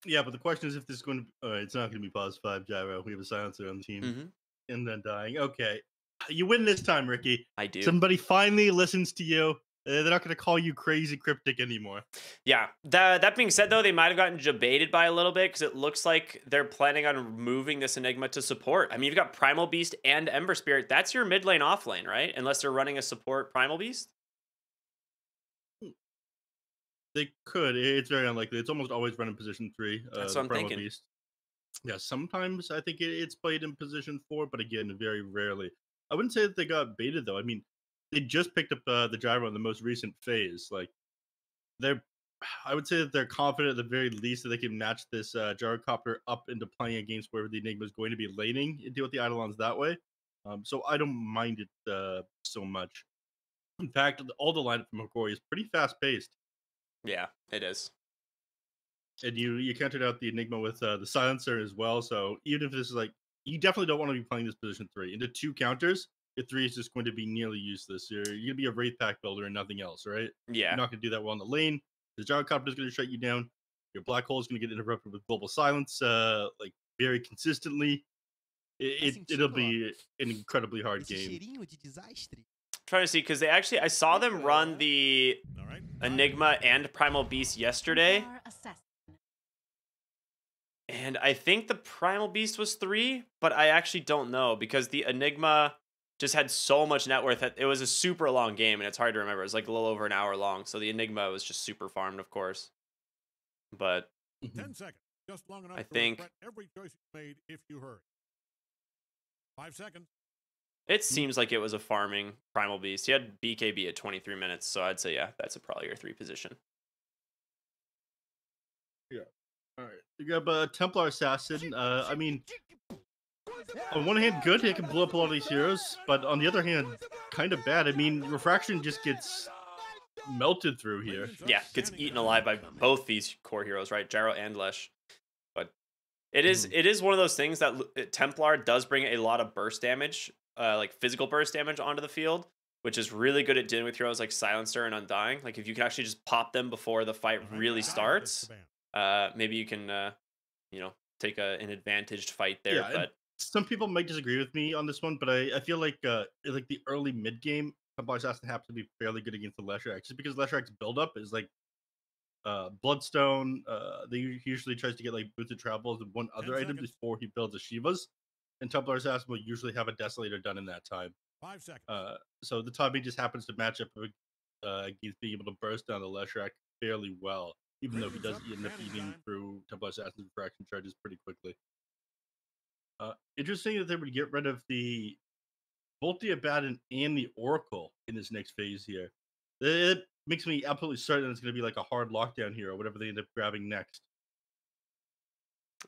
Yeah, but the question is if this is going to. It's not going to be pause five gyro. We have a silencer on the team, Hmm. and then dying. Okay, you win this time, Ricky. I do. Somebody finally listens to you. They're not going to call you crazy cryptic anymore. Yeah. That being said, though, they might have gotten debated by a little bit because it looks like they're planning on moving this Enigma to support. I mean, you've got Primal Beast and Ember Spirit. That's your mid lane off lane, right? Unless they're running a support Primal Beast. They could. It's very unlikely. It's almost always run in position three. That's what The I'm Primal thinking. Beast. Yeah, sometimes I think it's played in position four, but again, very rarely. I wouldn't say that they got baited though. I mean, they just picked up the gyro in the most recent phase. Like they're, I would say that they're confident at the very least that they can match this gyrocopter up into playing against where the Enigma is going to be laning and deal with the Eidolons that way. So I don't mind it so much. In fact, all the lineup from Hokori is pretty fast paced. Yeah, it is. And you countered out the Enigma with the silencer as well. So even if this is like you definitely don't want to be playing this position three into two counters. Your three is just going to be nearly useless. You're gonna be a Wraith Pack builder and nothing else, right? You're Yeah. not gonna do that well in the lane. The gyrocopter is gonna shut you down. Your black hole is gonna get interrupted with global silence, like very consistently. Tá It'll sentindo, ó, be an incredibly hard esse game. cheirinho de desastre? Trying to see because I saw them run the All right. Enigma and Primal Beast yesterday. And I think the Primal Beast was 3, but I actually don't know because the Enigma just had so much net worth. It was a super long game, and it's hard to remember. It was like a little over an hour long. So the Enigma was just super farmed, of course. But 10 seconds. Just long enough I to think- regret every choice you made if you hurry. 5 seconds. it seems like it was a farming Primal Beast. He had BKB at 23 minutes, so I'd say, yeah, that's probably your 3 position. All right, you got Templar Assassin. I mean, on one hand, good. It can blow up a lot of these heroes, but on the other hand, kind of bad. I mean, refraction just gets melted through here. Yeah, gets eaten alive by both these core heroes, right? Gyro and Lesh. But it is one of those things that Templar does bring a lot of burst damage, like physical burst damage onto the field, which is really good at dealing with heroes like Silencer and Undying. Like if you can actually just pop them before the fight really starts, maybe you can, take an advantaged fight there. Yeah, But some people might disagree with me on this one, but I feel like the early mid game, Templar Assassin happens to be fairly good against the Leshrac, just because Leshrac's build up is like Bloodstone. They usually tries to get like Boots of Travels and one other item before he builds a Shivas, and Templar Assassin will usually have a Desolator done in that time. 5 seconds. So the timing just happens to match up with against being able to burst down the Leshrac fairly well, even though he does end up eating through Templar Assassin's refraction charges pretty quickly. Interesting that they would get rid of both the Abaddon and the Oracle in this next phase here. It makes me absolutely certain it's going to be like a hard lockdown hero, whatever they end up grabbing next.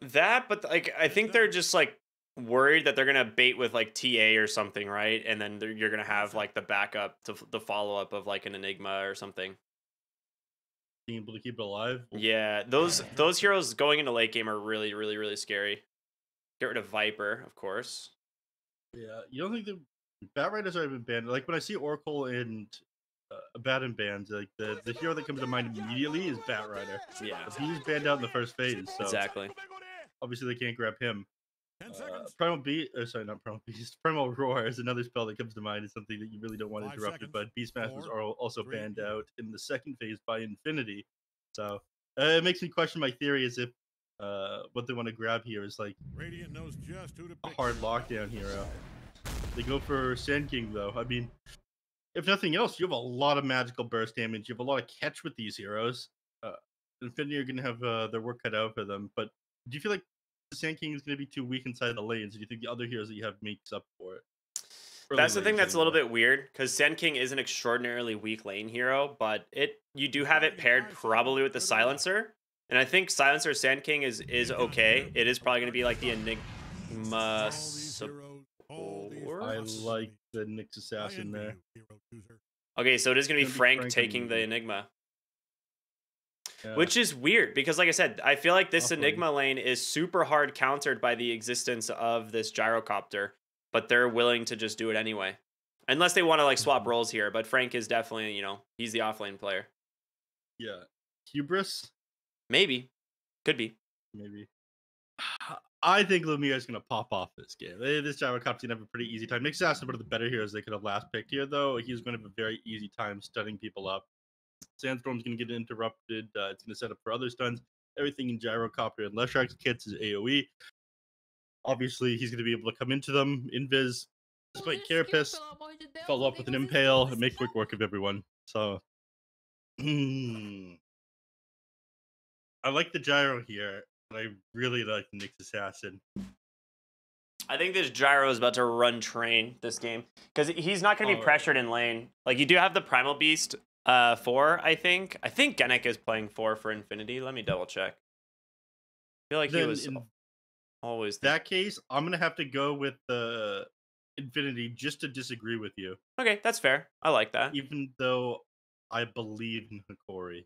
but like I think they're just like worried that they're gonna bait with like TA or something, right? And then you're gonna have like the backup to the follow up of like an Enigma or something. Being able to keep it alive. Yeah, those heroes going into late game are really, really, really scary. Get rid of Viper, of course. Yeah, you don't think the Bat Riders are even banned? Like when I see Oracle and Abaddon bans, like the hero that comes to mind immediately is Bat Rider. Yeah, But he's banned out in the first phase, so exactly. obviously they can't grab him. 10 seconds. Primal Beast, sorry, not Primal Beast. Primal Roar is another spell that comes to mind. It's something that you really don't want 5 interrupted, seconds. but Beastmasters 4, are also 3, banned out in the second phase by Infinity. So it makes me question my theory as if what they want to grab here is like Radiant knows just who to a pick. hard lockdown hero. They go for Sand King though. I mean, if nothing else, you have a lot of magical burst damage. You have a lot of catch with these heroes. Infinity are going to have their work cut out for them. But do you feel like the Sand King is going to be too weak inside the lanes? Or do you think the other heroes that you have makes up for it? That's the thing that's a little bit weird because Sand King is an extraordinarily weak lane hero, but you do have it paired probably with the Silencer, and I think Silencer Sand King is okay. It is probably going to be like the Enigma support. I like the Nyx Assassin there. Okay, so it is going to be It's gonna be Frank Frank taking the immediately. Enigma. Yeah. Which is weird because, like I said, I feel like this Awfully. Enigma lane is super hard countered by the existence of this gyrocopter, but they're willing to just do it anyway. Unless they want to like swap roles here, but Frank is definitely, he's the offlane player. Yeah. Hubris? Maybe. Could be. maybe. I think Lumiere is going to pop off this game. This Gyrocopter's going to have a pretty easy time. Nick's Assassin, one of the better heroes they could have last picked here, though. He's going to have a very easy time stunning people up. Sandstorm's going to get interrupted. It's going to set up for other stuns. Everything in Gyrocopter and Leshrax's kits is AoE. Obviously, he's going to be able to come into them, invis, despite Carapace, follow up with an Impale, and make quick work of everyone. So, I like the Gyro here, but I really like the Nyx Assassin. I think this Gyro is about to run train this game because he's not going to be pressured in lane. Like, you do have the Primal Beast 4, I think. I think Genic is playing 4 for Infinity. Let me double check. I feel like he was always that case. I'm gonna have to go with the Infinity just to disagree with you. Okay, that's fair. I like that. Even though I believe in Hokori.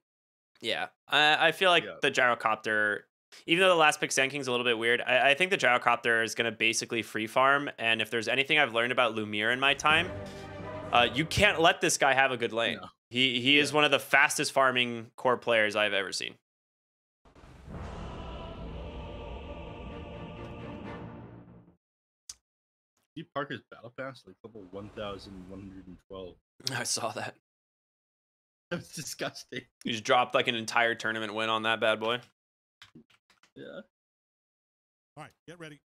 Yeah, I feel like the Gyrocopter, even though the last pick Sand King's a little bit weird, I think the Gyrocopter is gonna basically free farm. And if there's anything I've learned about Lumiere in my time, you can't let this guy have a good lane. No. He is one of the fastest farming core players I've ever seen. Steve Parker's battle pass like level 1,112. I saw that. That's disgusting. You just dropped like an entire tournament win on that bad boy. Yeah. All right, get ready.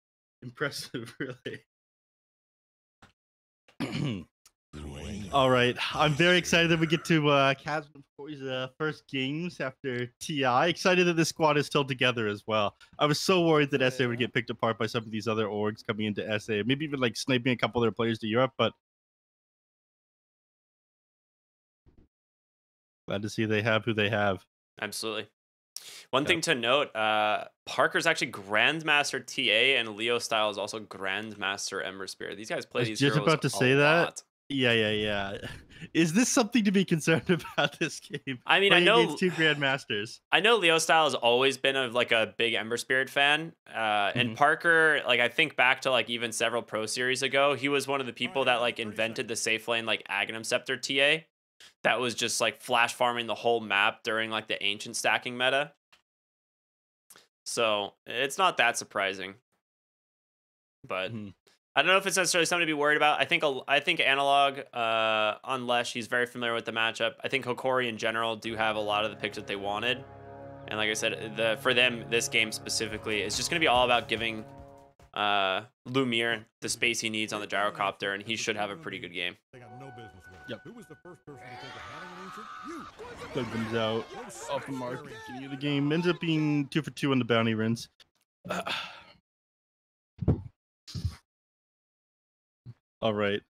Impressive, really. All right, I'm very excited that we get to Kaz and Hokori's first games after TI. Excited that this squad is still together as well. I was so worried that SA would get picked apart by some of these other orgs coming into SA, maybe even like sniping a couple of their players to Europe, but glad to see they have who they have. Absolutely. One thing to note, Parker's actually Grandmaster TA and Leo Style is also Grandmaster Ember Spear. These guys play these heroes just about to say that. Yeah. Is this something to be concerned about this game? I mean, I know two Grandmasters. I know Leo Style has always been a big Ember Spirit fan. And Parker, like, I think back to like even several Pro Series ago, he was one of the people that like invented the safe lane like Aghanim Scepter TA. That was just like flash farming the whole map during like the ancient stacking meta. So it's not that surprising. But I don't know if it's necessarily something to be worried about. I think Analog on Lesh, he's very familiar with the matchup. I think Hokori in general do have a lot of the picks that they wanted. And like I said, for them, this game specifically is just going to be all about giving Lumiere the space he needs on the Gyrocopter, and he should have a pretty good game. They got no business with it. Yep. Who was the first person to take a Howling Ancient? You. Doug comes out off the mark. The game ends up being 2 for 2 on the bounty rinse. All right.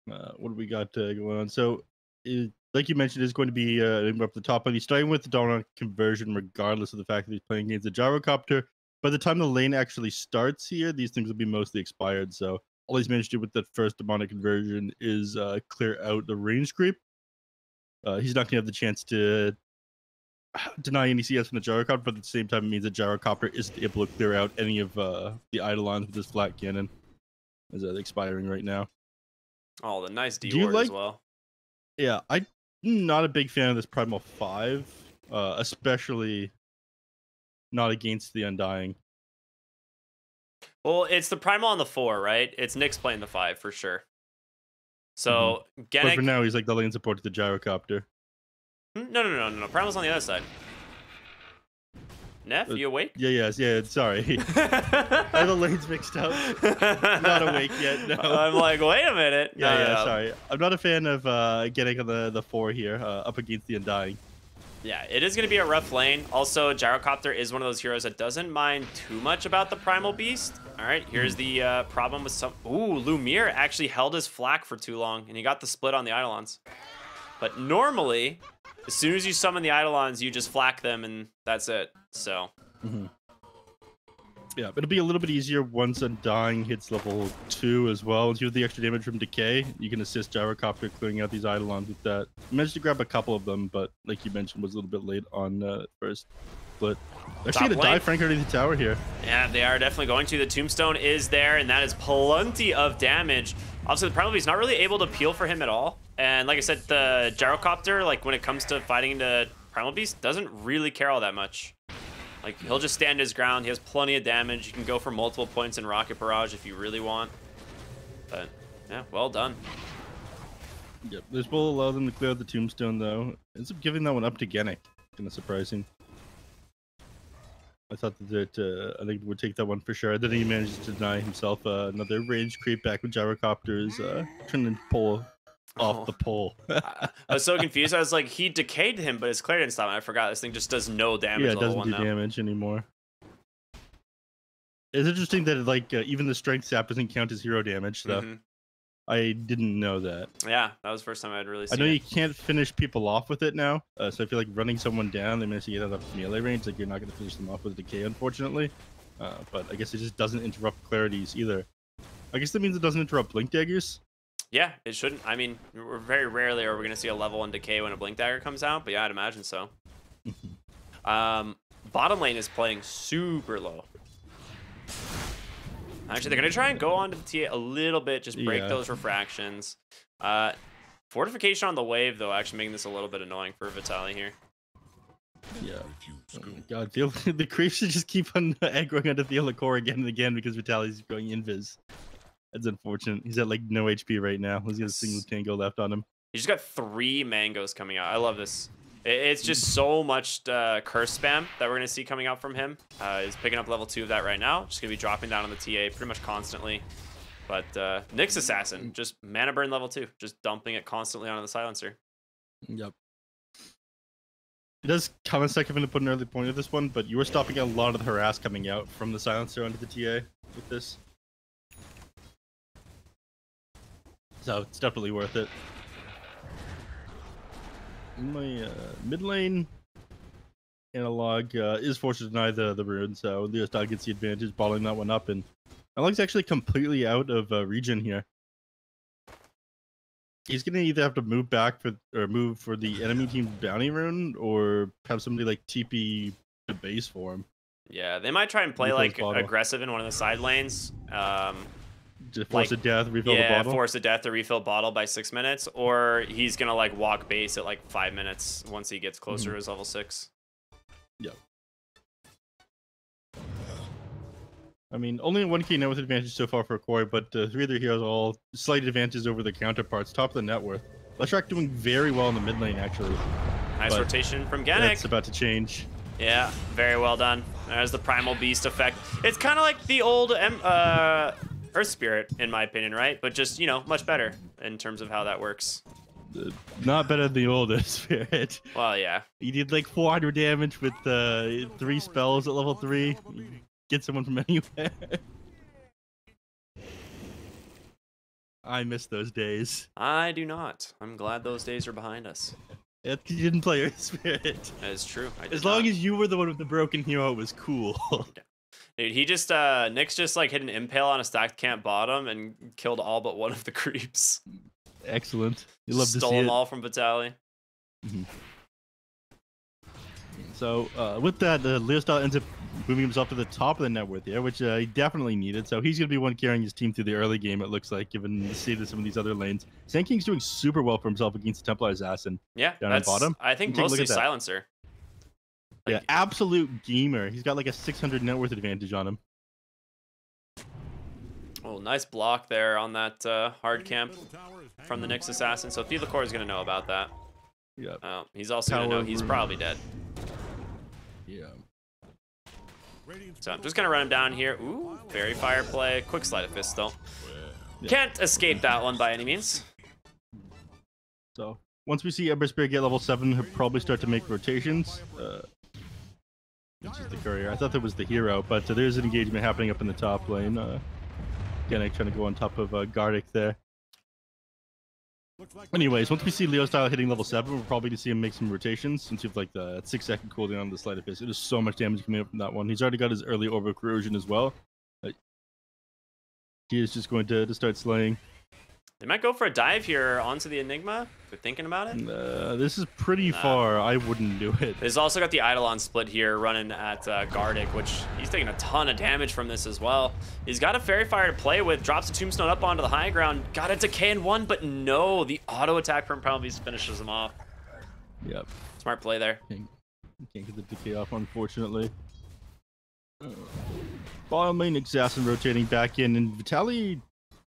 What do we got going on? So, like you mentioned, it's going to be up the top. And he's starting with the dominant conversion, regardless of the fact that he's playing against the Gyrocopter. By the time the lane actually starts here, these things will be mostly expired. So, all he's managed to do with that first demonic conversion is clear out the range creep. He's not going to have the chance to deny any CS from the Gyrocopter, but at the same time, it means the Gyrocopter isn't able to clear out any of the Eidolons with his flat cannon. Is that expiring right now? Oh, the nice D-ward as well. Yeah, I'm not a big fan of this Primal 5, especially not against the Undying. Well, it's the Primal on the 4, right? It's Nyx playing the 5 for sure. So, Genic... But for now, he's like the lane support to the Gyrocopter. No. Primal's on the other side. Neph, you awake? Yeah, sorry. I have the lanes mixed up. Not awake yet, no. I'm like, wait a minute. No. Sorry. I'm not a fan of getting on the 4 here, up against the Undying. Yeah, it is going to be a rough lane. Also, Gyrocopter is one of those heroes that doesn't mind too much about the Primal Beast. All right, here's the problem with some... Ooh, Lumiere actually held his flak for too long, and he got the split on the Eidolons. But normally, as soon as you summon the Eidolons, you just flak them, and that's it. So... Yeah, it'll be a little bit easier once Undying hits level 2 as well. Once you have the extra damage from Decay, you can assist Gyrocopter clearing out these Eidolons with that. I managed to grab a couple of them, but like you mentioned, was a little bit late on first split. They're actually going to die Frank underneath the tower here. Yeah, they are definitely going to. The Tombstone is there, and that is plenty of damage. Obviously, the Primal Beast not really able to peel for him at all. And like I said, the Gyrocopter, like when it comes to fighting the Primal Beast, doesn't really care all that much. Like, he'll just stand his ground. He has plenty of damage. You can go for multiple points in Rocket Barrage if you really want. But, yeah, well done. Yep, this will allow them to clear out the tombstone, though. Ends up giving that one up to Genic. Kind of surprising. I thought that I think would take that one for sure. Then he managed to deny himself another range creep back with gyrocopters, trying to pull off the pole. I was so confused. I was like, he decayed him, but his clear didn't stop. And I forgot this thing just does no damage. Yeah, it doesn't do now. damage anymore. It's interesting that like even the strength sap doesn't count as hero damage, though. I didn't know that. Yeah, that was the first time I'd really seen I know it. you can't finish people off with it now, so I feel like running someone down, they manage to get out of melee range, like you're not going to finish them off with decay, unfortunately. But I guess it just doesn't interrupt clarities either. I guess that means it doesn't interrupt blink daggers. Yeah, it shouldn't. I mean, we're very rarely are we going to see a level 1 decay when a blink dagger comes out, but yeah, I'd imagine so. Bottom lane is playing super low. Actually, they're going to try and go on to the TA a little bit, just break those refractions. Fortification on the wave, though, actually making this a little bit annoying for Vitaly here. Yeah. Oh my god, the creeps should just keep on aggroing onto the Hokori again and again because Vitaly's going invis. That's unfortunate. He's at like no HP right now. He's got a single tango left on him. He's just got 3 mangoes coming out. I love this. It's just so much curse spam that we're going to see coming out from him. He's picking up level 2 of that right now. Just going to be dropping down on the TA pretty much constantly. But Nyx Assassin, just mana burn level 2. Just dumping it constantly onto the silencer. Yep. It does come a second to put an early point of this one, but you were stopping a lot of the harass coming out from the silencer onto the TA with this. So it's definitely worth it. My mid lane analog is forced to deny the rune, so Leostar gets the advantage, balling that one up, and analog's actually completely out of region here. He's gonna either have to move back move for the enemy team's bounty rune, or have somebody like TP to base for him. Yeah, they might try and play like aggressive in one of the side lanes. Just force a death, refill the bottle? Yeah, force a death to refill bottle by 6 minutes, or he's gonna like walk base at like 5 minutes once he gets closer to his level 6. Yep. I mean, only 1k net worth advantage so far for Hokori, but 3 of their heroes all slight advantages over their counterparts. Top of the net worth. Leshrac doing very well in the mid lane, actually. Nice rotation from Genic. It's about to change. Yeah, very well done. There's the Primal Beast effect. It's kind of like the old Earth Spirit, in my opinion, right? But just, you know, much better in terms of how that works. Not better than the old Earth Spirit. Well, yeah. You did like 400 damage with 3 spells at level 3. Get someone from anywhere. I miss those days. I do not. I'm glad those days are behind us. Yeah, because you didn't play Earth Spirit. That is true. As long as you were the one with the broken hero, it was cool. Dude, he just, Nyx just like hit an impale on a stacked camp bottom and killed all but one of the creeps. Excellent. You love to see it. Stole them all from Vitaly. So, with that, Leostar ends up moving himself to the top of the net worth here, which he definitely needed. So he's going to be one carrying his team through the early game, it looks like, given the state of some of these other lanes. Sand King's doing super well for himself against the Templar Assassin. Yeah, down at bottom. I think mostly Silencer. Like, yeah, absolute gamer. He's got like a 600 net worth advantage on him. Oh, nice block there on that hard camp from the Nyx Assassin. So Hokori is going to know about that. Yeah. He's also going to know he's probably dead. Yeah. So I'm just going to run him down here. Ooh, very fire play. Quick sleight of fist, though. Yeah. Can't escape that one by any means. So once we see Ember Spirit get level 7, he'll probably start to make rotations. Which is the courier. I thought that was the hero, but there's an engagement happening up in the top lane. Again, trying to go on top of Gardic there. Anyways, once we see Leo Style hitting level 7, we're probably going to see him make some rotations since you have like the 6-second cooldown on the sleight of fist. It is so much damage coming up from that one. He's already got his early orbital corrosion as well. He is just going to start slaying. They might go for a dive here onto the Enigma. If you're thinking about it. This is pretty far. I wouldn't do it. There's also got the Eidolon split here running at Gardic, which he's taking a ton of damage from this as well. He's got a Fairy Fire to play with. Drops the Tombstone up onto the high ground. Got a decay in 1, but no. The auto attack from Primal Beast finishes him off. Yep. Smart play there. Can't get the decay off, unfortunately. Bottom lane assassin rotating back in, and Vitaly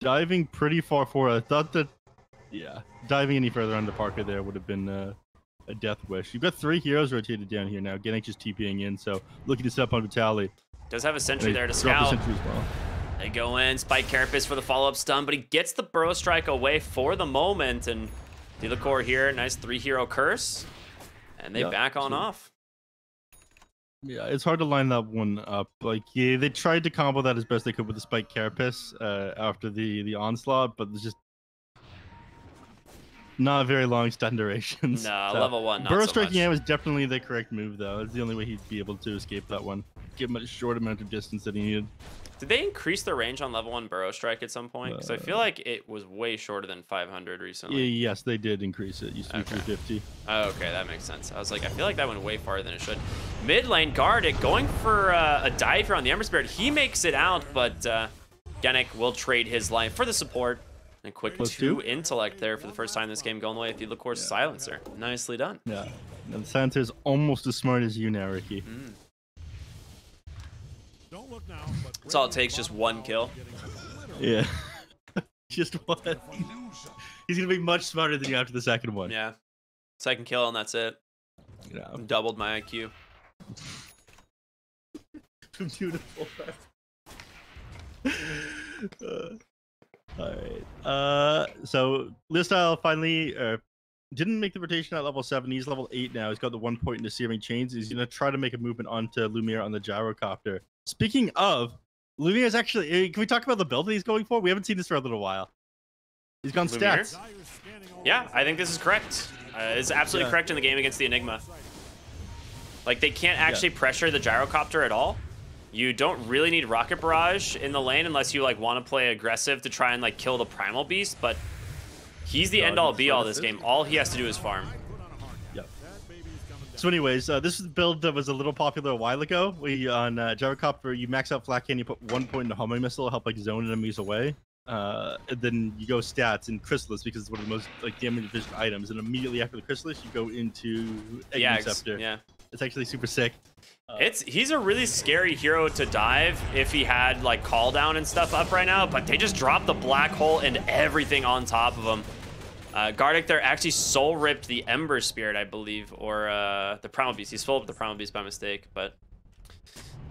diving pretty far forward. I thought that, yeah, diving any further on the Parker there would have been a death wish. You've got 3 heroes rotated down here now. Gennett just TPing in, so looking to step on Vitaly. Does have a sentry there to drop the scout. sentry as well. They go in, Spike Carapace for the follow-up stun, but he gets the Burrow Strike away for the moment, and Hokori here, nice 3-hero curse, and they back on off. Yeah, it's hard to line that one up. Like, yeah, they tried to combo that as best they could with the Spike Carapace after the onslaught, but there's just not very long stun durations. No, so, level 1, not Burrow so striking much. out was definitely the correct move, though. It's the only way he'd be able to escape that one. Give him a short amount of distance that he needed. Did they increase the range on level 1 Burrow Strike at some point? Because I feel like it was way shorter than 500 recently. Yeah, yes, they did increase it. Used to be 350. Oh, okay, that makes sense. I was like, I feel like that went way farther than it should. Mid lane, Gardic going for a dive here on the Ember Spirit. He makes it out, but Gennett will trade his life for the support. And quick +2 intellect there for the first time this game, going away with Hokori's silencer. Nicely done. Yeah, and the silencer's almost as smart as you now, Ricky. Don't look now, but That's all it takes, just 1 kill. Yeah. Just one. He's going to be much smarter than you after the second one. Yeah. Second kill, and that's it. Yeah. Doubled my IQ. From 2 to 4. Alright. So, Listyle finally didn't make the rotation at level 7. He's level 8 now. He's got the 1 point into Searing Chains. He's going to try to make a movement onto Lumiere on the gyrocopter. Speaking of, Lumiere's actually... Can we talk about the build that he's going for? We haven't seen this for a little while. He's gone Lumiere? stats. Yeah, I think this is correct. It's absolutely correct in the game against the Enigma. Like, they can't actually pressure the gyrocopter at all. You don't really need Rocket Barrage in the lane unless you, like, want to play aggressive to try and, like, kill the Primal Beast, but he's the end-all, be-all this game. All he has to do is farm. So anyways, this is the build that was a little popular a while ago. On Gyrocopter, you max out Flat Cannon, you put 1 point into Homing Missile, help like zone enemies away. And then you go stats in Chrysalis because it's one of the most like damage efficient items. And immediately after the Chrysalis, you go into Egg Scepter. Yeah. It's actually super sick. He's a really scary hero to dive if he had like call down and stuff up right now, but they just dropped the black hole and everything on top of him. Gardic there actually soul ripped the Ember Spirit, I believe, or the Primal Beast. He's full up the Primal Beast by mistake, but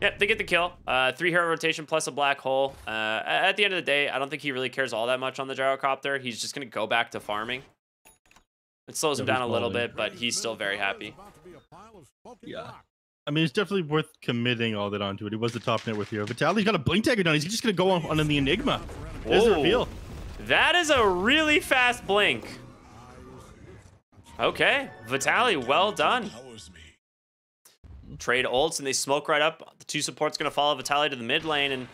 yeah, they get the kill. 3-hero rotation plus a black hole. At the end of the day, I don't think he really cares all that much on the gyrocopter. He's just gonna go back to farming. It slows him down a little bit, but he's still very happy. Yeah. I mean, it's definitely worth committing all that onto it. He was the top net worth hero. Vitaly's got a Blink Dagger down. He's just going to go on the Enigma. There's the reveal. That is a really fast blink. Okay, Vitaly, well done. Trade ults, and they smoke right up. The 2 supports going to follow Vitaly to the mid lane, and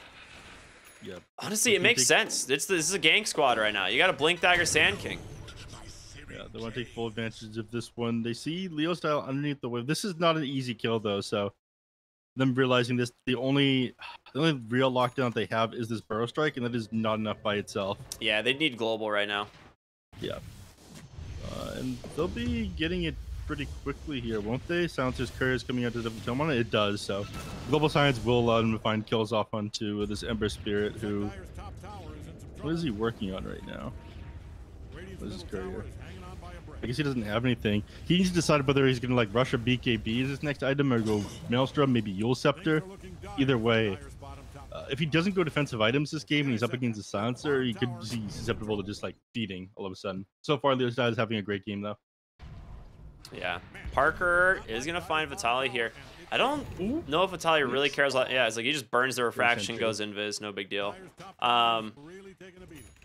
honestly, it makes sense. This is a gank squad right now. You got a Blink Dagger Sand King. Yeah, they want to take full advantage of this one. They see Leo style underneath the wave. This is not an easy kill though, so them realizing this, the only real lockdown they have is this Burrow Strike, and that is not enough by itself. Yeah, they need global right now. Yeah. And they'll be getting it pretty quickly here, won't they? Silencer's Courier is coming out to the Tomana. It does, so Global Science will allow them to find kills off onto this Ember Spirit, who... What is he working on right now? What is his Courier? I guess he doesn't have anything. He needs to decide whether he's going to like rush a BKB as his next item or go Maelstrom, maybe Yule Scepter. Either way, if he doesn't go defensive items this game and he's up against a Silencer, he could be susceptible to just like feeding all of a sudden. So far, Leo is having a great game though. Yeah, Parker is going to find Vitaly here. I don't know if Vitaly really cares. Yeah, it's like he just burns the refraction, goes invis, no big deal.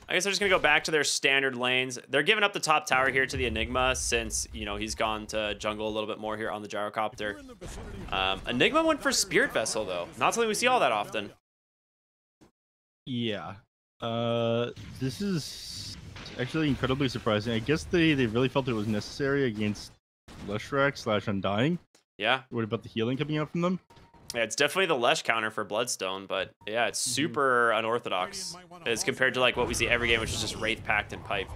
I guess they're just going to go back to their standard lanes. They're giving up the top tower here to the Enigma since, you know, he's gone to jungle a little bit more here on the gyrocopter. Enigma went for Spirit Vessel, though. Not something we see all that often. Yeah. This is actually incredibly surprising. I guess they really felt it was necessary against Leshrac / Undying. Yeah. What about the healing coming out from them? Yeah, it's definitely the Lesh counter for Bloodstone, but yeah, it's super unorthodox as compared to like what we see every game, which is just Wraith Pact and Pipe.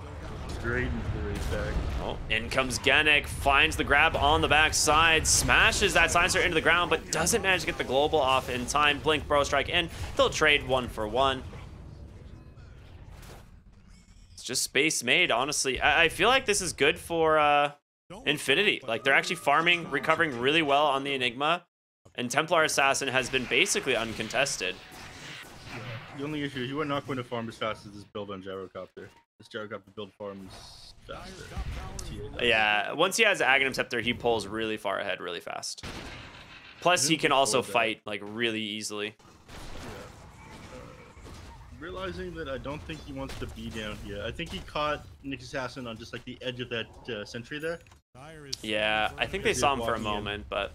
Straight into the Wraith Pact. Oh, in comes Genic, finds the grab on the backside, smashes that Silencer into the ground, but doesn't manage to get the global off in time. Blink, Bro Strike in. They'll trade 1 for 1. It's just space made, honestly. I feel like this is good for Infinity. Like, they're actually farming, recovering really well on the Enigma, and Templar Assassin has been basically uncontested. The only issue is you are not going to farm as fast as this build on Gyrocopter. This Gyrocopter build farms faster. Yeah, once he has Aghanim Scepter, he pulls really far ahead really fast. Plus, he can also fight, like, really easily. Realizing that I don't think he wants to be down here. I think he caught Nick Assassin on just like the edge of that sentry there. Yeah, I think they saw him for a moment, but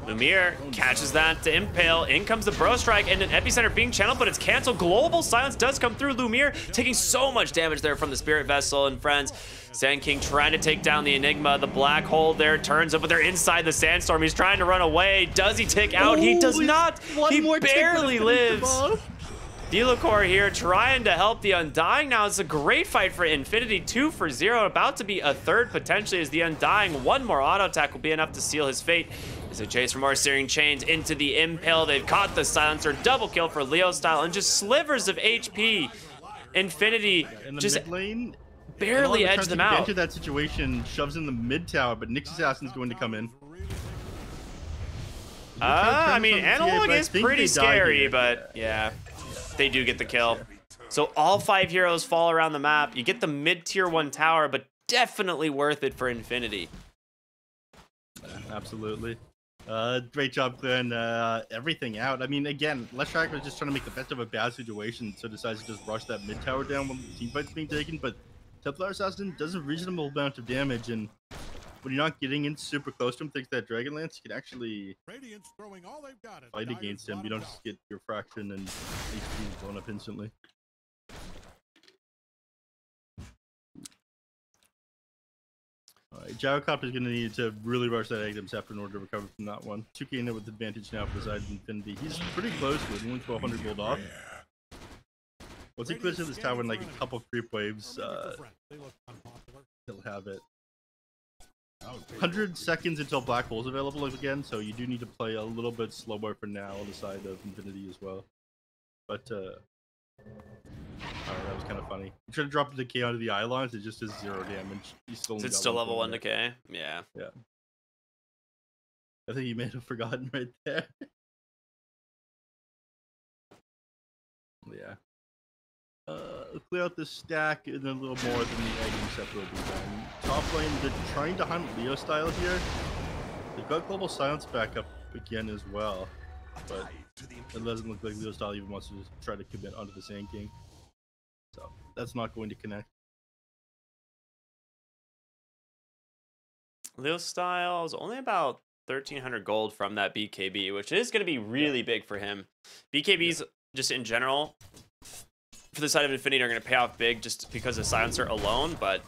Lumiere catches that to impale. In comes the Bro Strike and an Epicenter being channeled, but it's canceled. Global Silence does come through. Lumiere taking so much damage there from the Spirit Vessel and friends. Sand King trying to take down the Enigma. The black hole there turns up, but they're inside the Sandstorm. He's trying to run away. Does he take out? He does not. He barely lives. Delacor here trying to help the Undying. Now it's a great fight for Infinity. 2 for 0. About to be a third potentially as the Undying. One more auto attack will be enough to seal his fate. As they chase for more Searing Chains into the Impale. They've caught the Silencer. Double kill for Leo style and just slivers of HP. Infinity in the just mid lane, barely edged them out. Into that situation, shoves in the mid tower, but Nyx Assassin's going to come in. I mean, Analog is pretty scary, but yeah, they do get the kill. So all 5 heroes fall around the map. You get the mid-tier 1 tower, but definitely worth it for Infinity. Absolutely. Great job clearing everything out. I mean, again, Leshrac was just trying to make the best of a bad situation, so decides to just rush that mid tower down when the team fight's being taken, but Templar Assassin does a reasonable amount of damage, and when you're not getting in super close to him, thanks to that Dragonlance, you can actually fight against him. You don't just get your fraction and HP blown up instantly. Alright, Gyrocopter is going to need to really rush that Aghanim Scepter in order to recover from that one. 2K in it with advantage now for the side of Infinity. He's pretty close to it, only 1200 gold off. Once he clears to this tower in like a couple creep waves, he'll have it. 100 seconds until Black Hole's available again, so you do need to play a little bit slower for now on the side of Infinity as well. But, alright, that was kind of funny. You try to drop the decay onto the eye lines, it just does 0 damage. He's still Is it still level 1 decay? Yeah. Yeah. I think you may have forgotten right there. Yeah. Clear out this stack and then a little more than the Aghanim Scepter will be done. Top lane, they're trying to hunt Leo style here. They've got Global Silence back up again as well. But it doesn't look like Leo style even wants to just try to commit onto the Sand King. So that's not going to connect. Leo style is only about 1,300 gold from that BKB, which is going to be really big for him. BKBs, just in general, for the side of Infinity, are going to pay off big just because of Silencer alone, but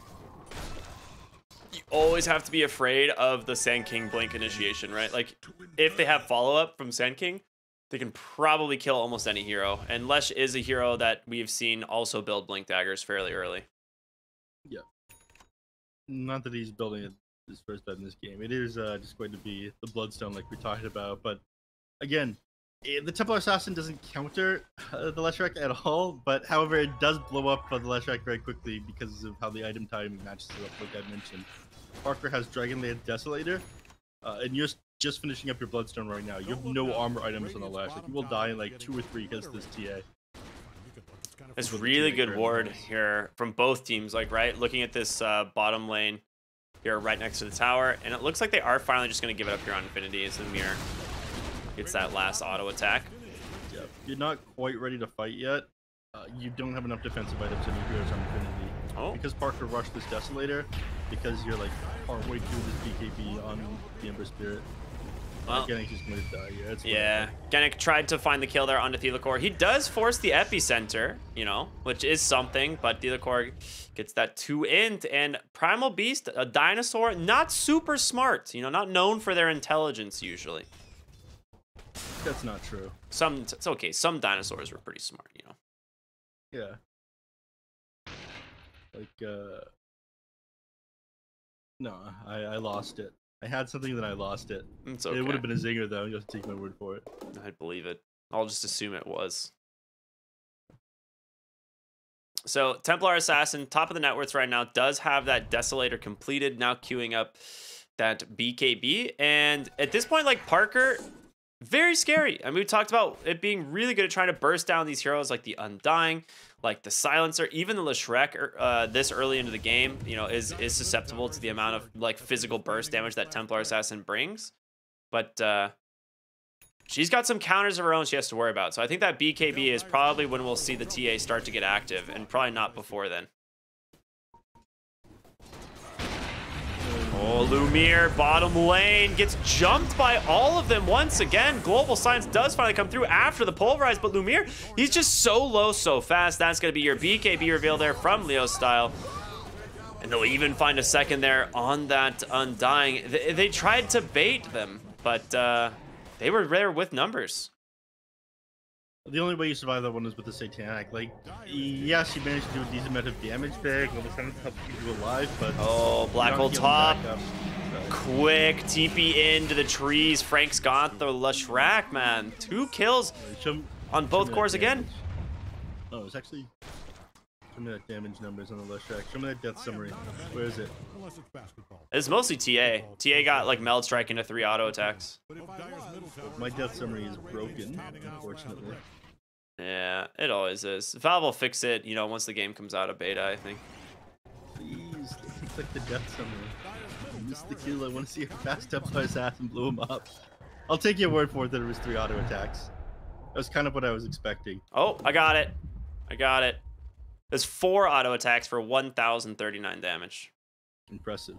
you always have to be afraid of the Sand King blink initiation, right? Like, if they have follow-up from Sand King, they can probably kill almost any hero. And Lesh is a hero that we've seen also build blink daggers fairly early. Yeah. Not that he's building it his first time in this game. It is just going to be the Bloodstone like we talked about. But again, the Templar Assassin doesn't counter the Leshrac at all. But however, it does blow up the Leshrac very quickly because of how the item timing matches it up, like I mentioned. Parker has Dragonlance Desolator, and you're just finishing up your Bloodstone right now. You have no armor items on the Leshrac. You will die in like 2 or 3 against this TA. It's really good ward here from both teams, like, right? Looking at this bottom lane here right next to the tower, and it looks like they are finally just going to give it up here on Infinity as the Mirror gets that last auto attack. Yeah, you're not quite ready to fight yet. You don't have enough defensive items in your heroes on Infinity. Oh. Because Parker rushed this Desolator, because you're like partway through this BKB on the Ember Spirit. Well, Genic just going to die. Yeah, Genic tried to find the kill there onto Thelacor. He does force the Epicenter, you know, which is something, but Thelacor gets that 2-int, and Primal Beast, a dinosaur, not super smart, you know, not known for their intelligence usually. That's not true. It's okay, some dinosaurs were pretty smart, you know. Yeah. No, I lost it. I had something that I lost it. It's okay. It would have been a zinger though. You have to take my word for it. I'd believe it. I'll just assume it was. So Templar Assassin, top of the net worth right now, does have that Desolator completed, now queuing up that BKB. And at this point, like Parker, very scary. I mean, we talked about it being really good at trying to burst down these heroes like the Undying, like the Silencer, even the Leshrek this early into the game, you know, is susceptible to the amount of like physical burst damage that Templar Assassin brings. But she's got some counters of her own she has to worry about. So I think that BKB is probably when we'll see the TA start to get active, and probably not before then. Oh, Lumiere, bottom lane, gets jumped by all of them once again. Global Science does finally come through after the Pulverize, but Lumiere, he's just so low so fast. That's going to be your BKB reveal there from Leo Style. And they'll even find a second there on that Undying. They tried to bait them, but they were there with numbers. The only way you survive that one is with the Satanic. Like, yes, you managed to do a decent amount of damage there. Global Science helped keep you alive, but... Oh, Black Hole top. Quick TP into the trees. Frank's got the Leshrek, man. 2 kills on both cores again. Oh, it's actually... Show me that damage numbers on the Leshrek. Show me that death summary. Where is it? It's mostly TA. TA got like Meld Strike into 3 auto attacks. My death summary is broken, unfortunately. Yeah, it always is. Valve will fix it, you know, once the game comes out of beta, I think. Please, take like the death summary. I missed the kill. I want to see how fast Templar Assassin blew him up. I'll take your word for it that it was 3 auto attacks. That was kind of what I was expecting. Oh, I got it. I got it. There's 4 auto attacks for 1,039 damage. Impressive.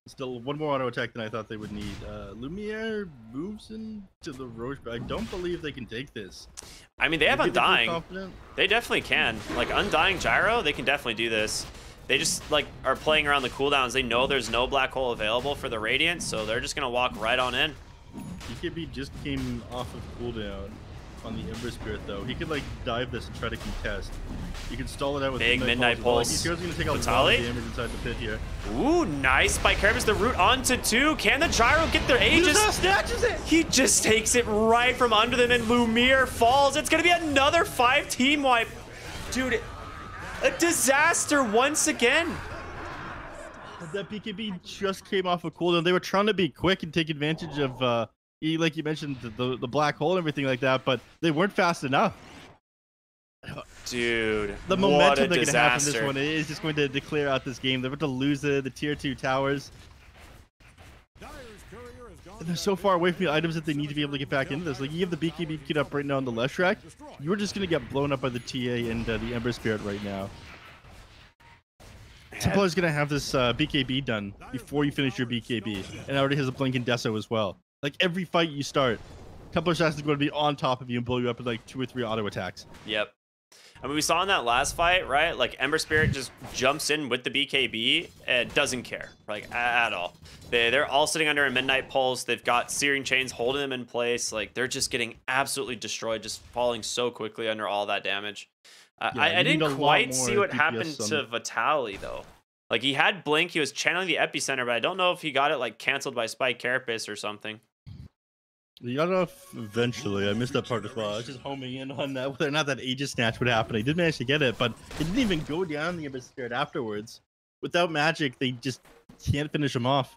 Still one more auto attack than I thought they would need. Lumiere moves into the Roche, but I don't believe they can take this. I mean, they have Undying. They definitely can. Like, Undying Gyro, they can definitely do this. They just, like, are playing around the cooldowns. They know there's no Black Hole available for the Radiant, so they're just going to walk right on in. BKB just came off of cooldown on the Ember Spirit, though. He could, like, dive this and try to contest. You can stall it out with big Midnight Pulse. He's going to take a lot of damage inside the pit here. Ooh, nice by Carapace. The root onto 2. Can the Gyro get their Aegis? He snatches it! He just takes it right from under them, and Lumiere falls. It's going to be another 5 team wipe. Dude, a disaster once again. That BKB just came off of cooldown. They were trying to be quick and take advantage of, like you mentioned, the black hole and everything like that, but they weren't fast enough. Dude, the momentum they're going to have from this one is just going to declare out this game. They're about to lose the tier 2 towers. And they're so far away from the items that they need to be able to get back into this. Like, you have the BKB queued up right now on the Leshrek. You're just going to get blown up by the TA and the Ember Spirit right now. Templar is going to have this BKB done before you finish your BKB. And already has a Blink and Deso as well. Like, every fight you start, Templar Assassin is going to be on top of you and blow you up with like 2 or 3 auto attacks. Yep. I mean, we saw in that last fight, right? Like, Ember Spirit just jumps in with the BKB and doesn't care, like, at all. They're all sitting under a Midnight Pulse. They've got Searing Chains holding them in place. Like, they're just getting absolutely destroyed, just falling so quickly under all that damage. Yeah, I didn't quite see what DPS happened to Vitali, though. Like, he had Blink. He was channeling the Epicenter, but I don't know if he got it, like, canceled by Spike Carapace or something. He got off eventually. I missed that part as well. I was just homing in on that, whether or not that Aegis Snatch would happen. I did manage to get it, but it didn't even go down the Ember Spirit afterwards. Without magic, they just can't finish him off.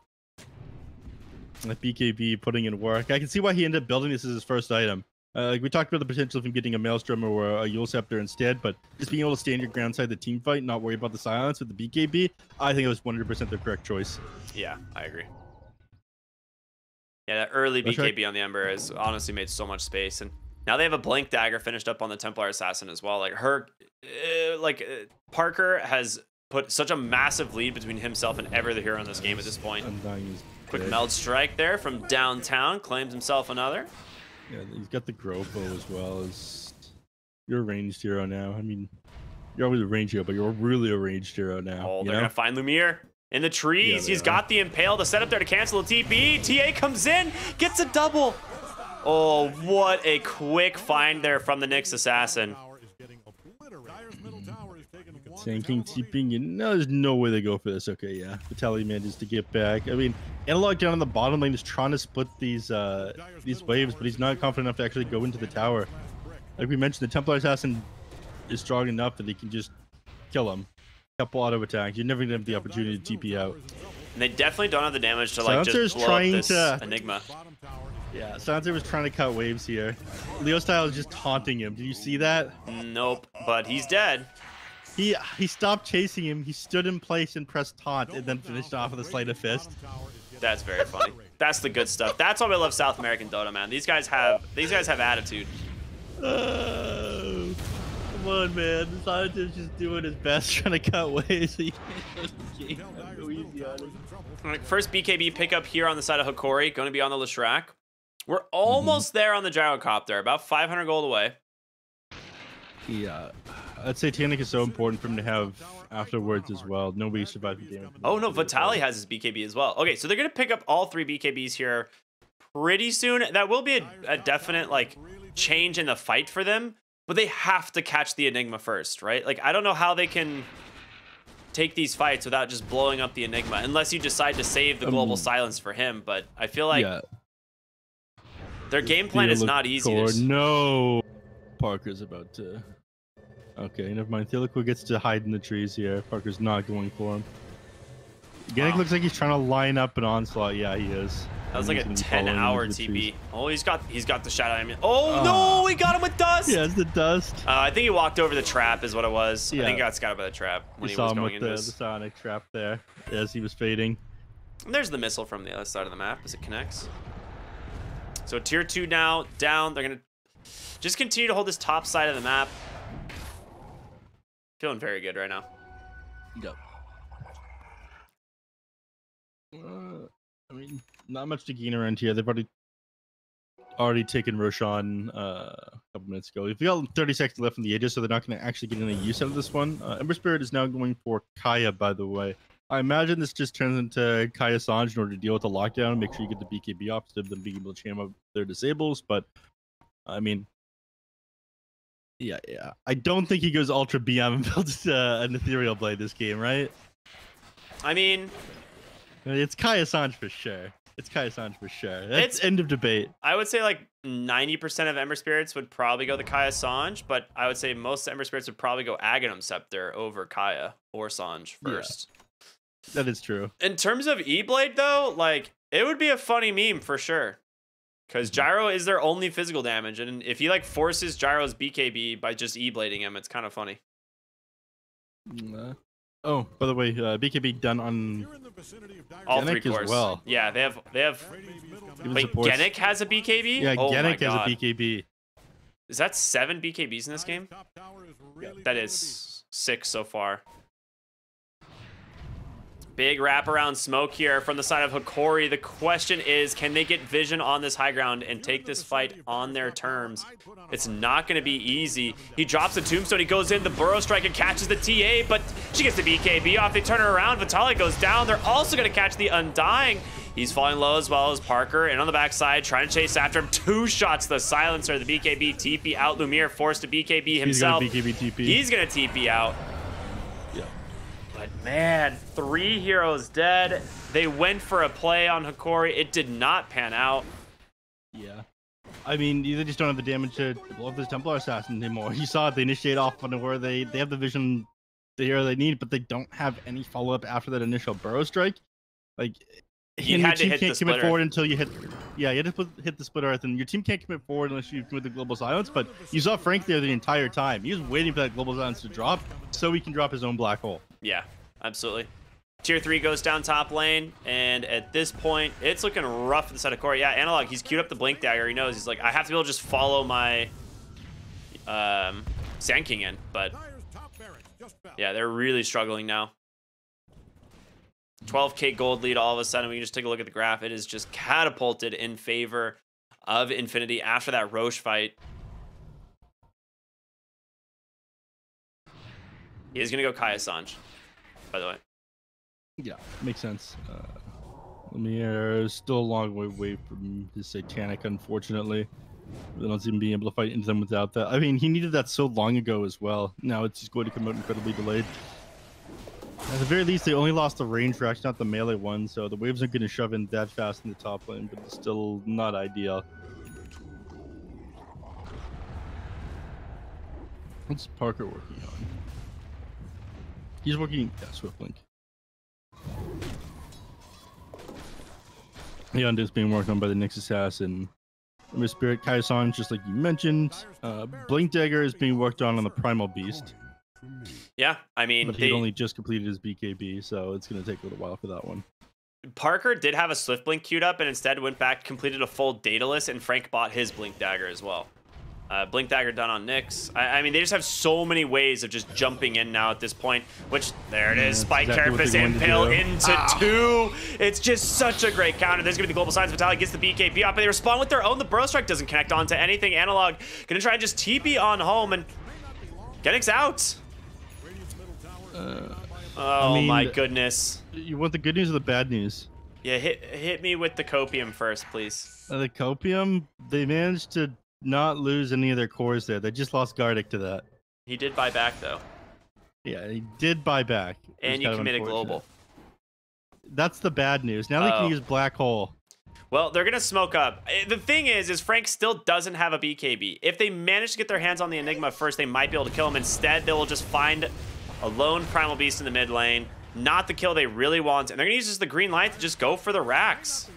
That BKB putting in work. I can see why he ended up building this as his first item. Like, we talked about the potential of him getting a Maelstrom or a Yule Scepter instead, but just being able to stand your ground side the team fight and not worry about the silence with the BKB, I think it was 100% the correct choice. Yeah, I agree. Yeah, that early BKB on the Ember has honestly made so much space, and now they have a Blink Dagger finished up on the Templar Assassin as well. Like, Parker has put such a massive lead between himself and every other hero in this game at this point. Quick Meld Strike there from downtown, claims himself another. Yeah, he's got the Grofo as well. You're a ranged hero now. I mean, you're always a ranged hero, but you're really a ranged hero now. Oh, they're gonna find Lumiere in the trees. He's got the Impale to set up there to cancel the TP. TA comes in, gets a double. Oh, what a quick find there from the Nyx Assassin. Sand King TPing, you know, there's no way they go for this. Okay, yeah. Vitaly manages to get back. I mean, Analog down on the bottom lane is trying to split these waves, but he's not confident enough to actually go into the tower. Like we mentioned, the Templar Assassin is strong enough that he can just kill him. Couple auto attacks. You're never gonna have the opportunity to TP out. And they definitely don't have the damage to like Silencer's just blow up this to Enigma. Yeah, Silencer was trying to cut waves here. Leo Style is just taunting him. Did you see that? Nope, but he's dead. He stopped chasing him. He stood in place and pressed taunt, and then finished off with a sleight of fist. That's very funny. That's the good stuff. That's why we love South American Dota, man. These guys have attitude. Oh, come on, man. Silencer's just doing his best trying to cut waves. He can't go easy on him. All right, first BKB pickup here on the side of Hokori, going to be on the Leshrac. We're almost there on the Gyrocopter, about 500 gold away. Yeah, I'd say Tannic is so important for him to have afterwards as well. Nobody survived the damage. Oh no, Vitaly has his BKB as well. Okay, so they're going to pick up all 3 BKBs here pretty soon. That will be a definite like change in the fight for them, but they have to catch the Enigma first, right? Like, I don't know how they can take these fights without just blowing up the Enigma, unless you decide to save the global silence for him, but I feel like their game plan is not easy. No, Parker's about to. Okay, never mind. Theolico gets to hide in the trees here. Parker's not going for him. Gannick looks like he's trying to line up an onslaught. Yeah, he is. That was like a 10-hour TP. Oh, he's got the shadow. Oh no, he got him with dust. Yeah, it's the dust. I think he walked over the trap, is what it was. Yeah. I think he got scouted by the trap when he saw was him going with into the this. sonic trap there as he was fading. And there's the missile from the other side of the map as it connects. So tier 2 now down. They're gonna just continue to hold this top side of the map. Feeling very good right now. Yep. I mean, not much to gain around here. They've already taken Roshan a couple minutes ago. If you got 30 seconds left in the Aegis, so they're not going to actually get any use out of this one. Ember Spirit is now going for Kaya, by the way. I imagine this just turns into Kaya Sanj in order to deal with the lockdown, make sure you get the BKB off instead of them being able to jam up their disables. But, I mean, yeah. I don't think he goes Ultra BM and builds an Ethereal Blade this game, right? I mean, it's Kaya Sanj for sure. That's end of debate. I would say like 90% of Ember Spirits would probably go the Kaya Sanj, but I would say most Ember Spirits would probably go Aghanim Scepter over Kaya or Sanj first. Yeah, that is true. In terms of E-Blade, though, like, it would be a funny meme for sure. Because Gyro is their only physical damage, and if he like forces Gyro's BKB by just E-Blading him, it's kind of funny. Oh, by the way, BKB done on all Gannick 3 cores. as well. Yeah, they have. Wait, supports. Gannick has a BKB? Yeah, oh Gannick has a BKB. Is that 7 BKBs in this game? That is 6 so far. Big wraparound smoke here from the side of Hokori. The question is, can they get vision on this high ground and take this fight on their terms? It's not going to be easy. He drops the tombstone. He goes in. The Burrow Strike and catches the TA, but she gets the BKB off. They turn her around. Vitaly goes down. They're also going to catch the Undying. He's falling low as well as Parker. And on the backside, trying to chase after him. 2 shots. The Silencer, the BKB, TP out. Lumiere forced to BKB himself. He's going to BKB TP. He's going to TP out. But man, 3 heroes dead. They went for a play on Hokori. It did not pan out. Yeah. I mean, they just don't have the damage to blow up this Templar Assassin anymore. You saw it. They initiate off on where they have the vision, the hero they need, but they don't have any follow-up after that initial Burrow Strike. Like, you had to hit the can't splitter. commit forward until you hit. Yeah, you had to hit the splitter earth, and your team can't commit forward unless you commit the global silence. But you saw Frank there the entire time. He was waiting for that global silence to drop so he can drop his own black hole. Yeah, absolutely. Tier 3 goes down top lane, and at this point, it's looking rough for the side of Corey. Yeah, Analog, he's queued up the Blink Dagger. He knows, he's like, I have to be able to just follow my Sand King in. But yeah, they're really struggling now. 12k gold lead all of a sudden. We can just take a look at the graph. It is just catapulted in favor of Infinity after that Roche fight. He is going to go Kaya Sanj, by the way. Yeah, makes sense. Lumiere is still a long way away from his Satanic, unfortunately. I don't see him being able to fight into them without that. I mean, he needed that so long ago as well. Now it's just going to come out incredibly delayed. At the very least, they only lost the range reaction, not the melee one, so the waves aren't going to shove in that fast in the top lane, but it's still not ideal. What's Parker working on? He's working... Yeah, Swift Link. Yeah, and it's being worked on by the Nyx Assassin. Spirit Kaisan, just like you mentioned. Blink Dagger is being worked on the Primal Beast. Yeah, I mean, but he only just completed his BKB, so it's going to take a little while for that one. Parker did have a Swift Blink queued up and instead went back, completed a full Daedalus, and Frank bought his Blink Dagger as well. Blink Dagger done on Nyx. I mean, they just have so many ways of just jumping in now at this point, which, there it is, Spike Carapace Impale into 2. It's just such a great counter. There's going to be the Global Signs. Vitaly gets the BKB up, and they respond with their own. The Bro Strike doesn't connect onto anything. Analog going to try and just TP on home, and Genix out. Oh, I mean, my goodness. You want the good news or the bad news? Yeah, hit me with the Copium first, please. The Copium, they managed to not lose any of their cores there. They just lost Gardic to that. He did buy back, though. Yeah, he did buy back. And you committed global. That's the bad news. Now they can use Black Hole. Well, they're going to smoke up. The thing is Frank still doesn't have a BKB. If they manage to get their hands on the Enigma first, they might be able to kill him. Instead, they will just find a lone Primal Beast in the mid lane. Not the kill they really want. And they're going to use just the green light to just go for the racks.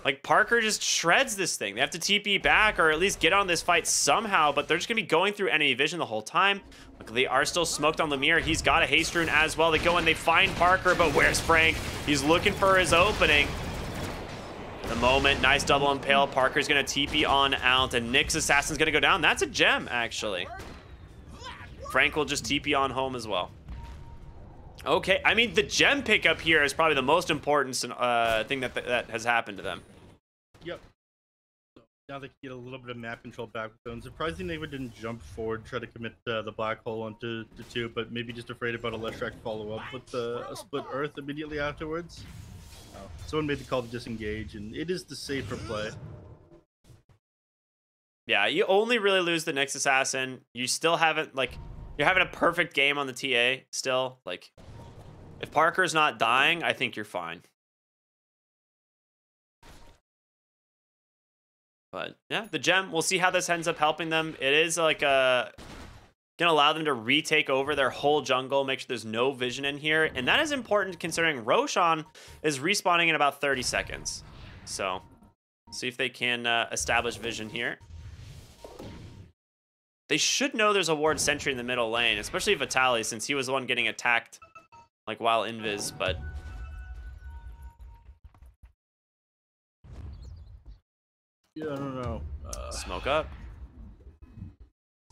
Like, Parker just shreds this thing. They have to TP back or at least get on this fight somehow, but they're just going to be going through enemy vision the whole time. Look, they are still smoked on Lumiere. He's got a haste rune as well. They go and they find Parker, but where's Frank? He's looking for his opening. The moment, nice double impale. Parker's going to TP on out, and Nyx Assassin's going to go down. That's a gem, actually. Frank will just TP on home as well. Okay, I mean, the gem pickup here is probably the most important thing that has happened to them. Yep. Now they can get a little bit of map control back with them. Surprising they didn't jump forward, try to commit the Black Hole onto the 2, but maybe just afraid about a Leshrac follow-up with a split Earth immediately afterwards. Someone made the call to disengage, and it is the safer play. Yeah, you only really lose the Nyx Assassin. You still haven't, like, you're having a perfect game on the TA still. Like, if Parker's not dying, I think you're fine. But yeah, the gem, we'll see how this ends up helping them. It is like gonna allow them to retake over their whole jungle, make sure there's no vision in here. And that is important considering Roshan is respawning in about 30 seconds. So see if they can establish vision here. They should know there's a ward sentry in the middle lane, especially Vitaly, since he was the one getting attacked like while invis, but yeah, I don't know. Smoke up.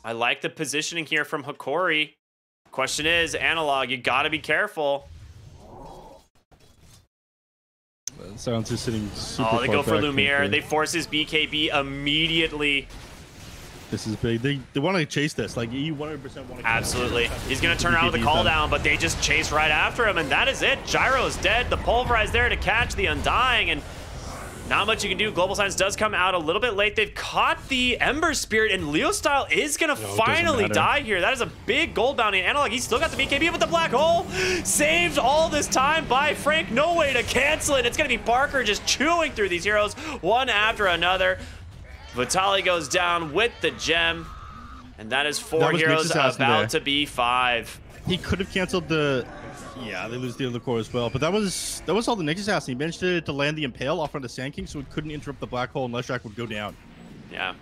I like the positioning here from Hokori. Question is, Analog, you gotta be careful. Silence is sitting super Oh, they go for back Lumiere. They force his BKB immediately. This is big. They want to chase this. Like, you 100% want to. Absolutely. He's going to turn around with the call down, but they just chase right after him, and that is it. Gyro is dead. The Pulverize there to catch the Undying, and not much you can do. Global Signs does come out a little bit late. They've caught the Ember Spirit, and Leo Style is going to finally die here. That is a big gold bounty. And Analog, he's still got the BKB with the Black Hole. Saved all this time by Frank. No way to cancel it. It's going to be Parker just chewing through these heroes one after another. Vitaly goes down with the gem, and that is 4 heroes about to be 5. He could have canceled the... Yeah, they lose the other core as well, but that was all the Nyx Assassin. He managed to land the Impale off on the Sand King, so it couldn't interrupt the Black Hole and Leshrac would go down. Yeah.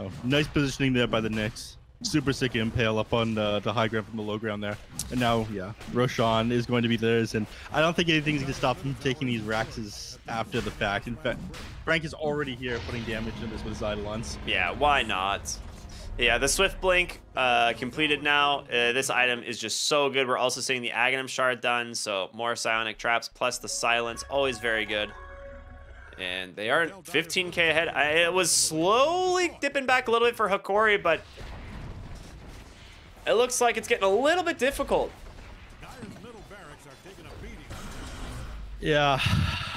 Oh, nice positioning there by the Nyx. Super sick Impale up on the high ground from the low ground there. And now, yeah, Roshan is going to be theirs, and I don't think anything's going to stop him taking these Raxes after the fact. In fact, Frank is already here putting damage in this with his Eidolons. Yeah, why not? Yeah, the Swift Blink completed now. This item is just so good. We're also seeing the Aghanim Shard done, so more Psionic Traps plus the Silence, always very good. And they are 15k ahead. It was slowly dipping back a little bit for Hokori, but it looks like it's getting a little bit difficult. Yeah,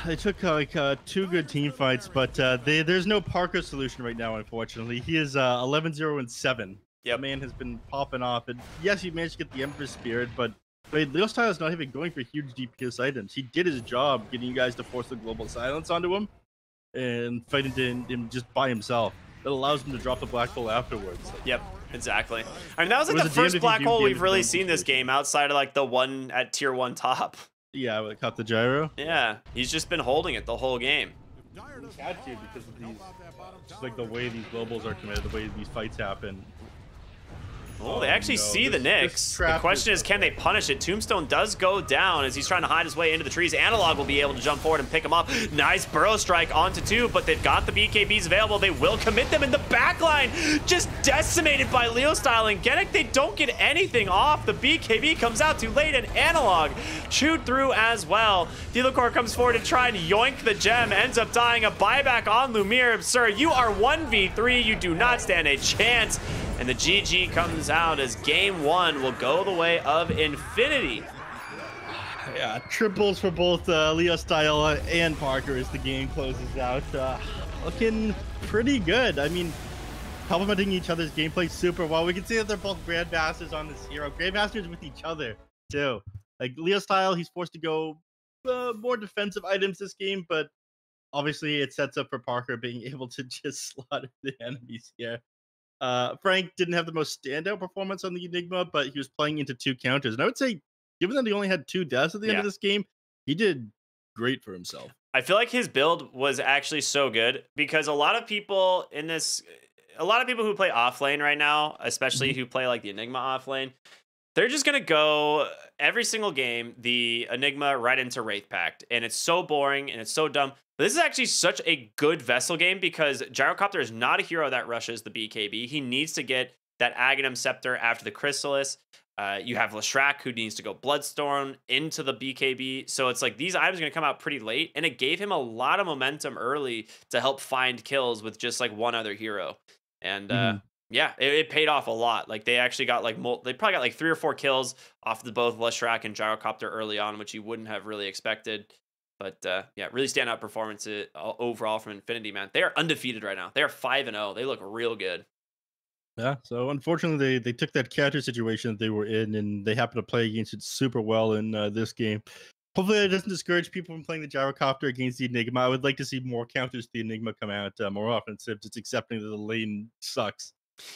They took like 2 good team fights, but there's no Parker solution right now, unfortunately. He is 11-0-7. Yep. The man has been popping off, and yes, he managed to get the Emperor's Spirit, but Leo Style is not even going for huge DPS items. He did his job getting you guys to force the global silence onto him and fighting him just by himself. That allows him to drop the black hole afterwards. Yep, exactly. I mean, that was like It was the a first damned if you black do, hole damned we've if you really don't seen this situation. game outside of like the one at tier 1 top. Yeah, with caught the gyro. Yeah, he's just been holding it the whole game. He had to because of these, just like the way these globals are committed, the way these fights happen. Oh, they actually no, see the this Nyx. The trap question is, can they punish it? Tombstone does go down as he's trying to hide his way into the trees. Analog will be able to jump forward and pick him up. Nice burrow strike onto 2, but they've got the BKBs available. They will commit them in the back line. Just decimated by Leo Style and Genek. They don't get anything off. The BKB comes out too late, and Analog chewed through as well. Delacor comes forward to try and yoink the gem. Ends up dying. A buyback on Lumiere. Sir, you are 1v3. You do not stand a chance. And the GG comes out as game 1 will go the way of Infinity. Yeah, triples for both Leo Style and Parker as the game closes out. Looking pretty good. I mean, complementing each other's gameplay super well. We can see that they're both Grandmasters on this hero. Grandmasters with each other, too. Like, Leo Style, he's forced to go more defensive items this game, but obviously it sets up for Parker being able to just slaughter the enemies here. Frank didn't have the most standout performance on the Enigma, but he was playing into 2 counters. And I would say, given that he only had 2 deaths at the end of this game, he did great for himself. I feel like his build was actually so good because a lot of people who play offlane right now, especially who play like the Enigma offlane, they're just going to go every single game, the Enigma right into Wraith Pact. And it's so boring and it's so dumb. But this is actually such a good Vessel game because Gyrocopter is not a hero that rushes the BKB. He needs to get that Aghanim Scepter after the Chrysalis. You have Leshrac who needs to go Bloodstorm into the BKB. So it's like these items are going to come out pretty late. And it gave him a lot of momentum early to help find kills with just like one other hero. And yeah, it paid off a lot. Like they actually got like they probably got like 3 or 4 kills off the both Leshrac and Gyrocopter early on, which you wouldn't have really expected. But yeah, really standout performance overall from Infinity, man. They are undefeated right now. They are 5-0. They look real good. Yeah, so unfortunately they took that counter situation that they were in and they happened to play against it super well in this game. Hopefully that doesn't discourage people from playing the Gyrocopter against the Enigma. I would like to see more counters to the Enigma come out more often instead of just accepting that the lane sucks.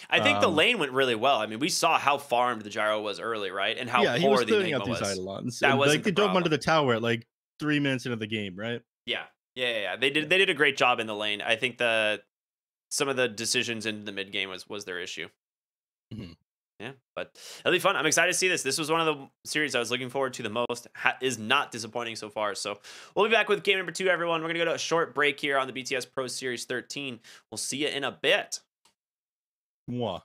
I think the lane went really well. I mean, we saw how farmed the Gyro was early, right? And how poor the Enigma was. That was like they dove under the tower at like 3 minutes into the game, right? Yeah. They did a great job in the lane. I think some of the decisions in the mid game was their issue. Yeah, but it'll be fun. I'm excited to see this. This was one of the series I was looking forward to the most. Is not disappointing so far. So we'll be back with game number 2, everyone. We're going to go to a short break here on the BTS Pro Series 13. We'll see you in a bit. Mwah.